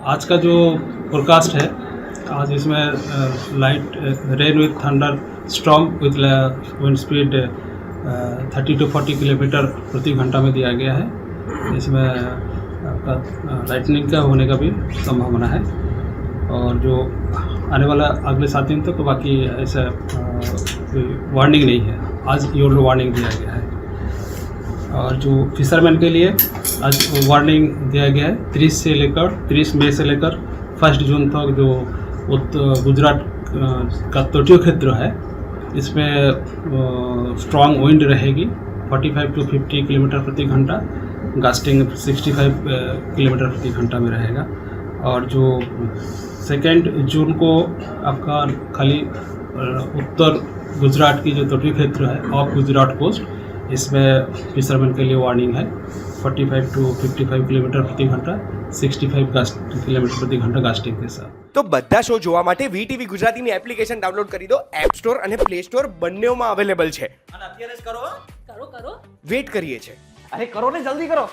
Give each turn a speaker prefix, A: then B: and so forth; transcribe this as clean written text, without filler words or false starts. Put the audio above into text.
A: आज का जो फोरकास्ट है, आज इसमें light rain with thunder storm with wind speed 30 to 40 kilometre प्रति घंटा में दिया गया है। इसमें आपका लाइटनिंग का होने का भी संभावना है और जो आने वाला अगले 7 दिन तक तो बाकी ऐसा कोई वार्निंग नहीं है। आज येलो वार्निंग दिया गया है और जो फिशरमैन के लिए आज वार्निंग दिया गया है 30 मई से लेकर 1 जून तक। जो गुजरात का तटीय क्षेत्र है इसमें स्ट्रॉन्ग विंड रहेगी 45 to 50 किलोमीटर प्रति घंटा, गास्टिंग 65 किलोमीटर प्रति घंटा में रहेगा। और जो 2 जून को आपका खाली उत्तर गुजरात की जो तटीय क्षेत्र है ऑफ गुजरात कोस्ट, इसमें फिशरमैन के लिए वार्निंग है 45 to 55 કિલોમીટર પ્રતિ ઘંટા, 65 કિલોમીટર પ્રતિ ઘંટા ગાસ્ટિંગ के साथ।
B: તો બધા શો જોવા માટે વીટીવી ગુજરાતીની એપ્લિકેશન ડાઉનલોડ કરી દો। એપ સ્ટોર અને પ્લે સ્ટોર બંનેમાં અવેલેબલ છે।
C: અને અત્યારે જ કરો
D: કરો કરો
B: વેટ કરીએ છે।
C: અરે કરો ને, જલ્દી કરો।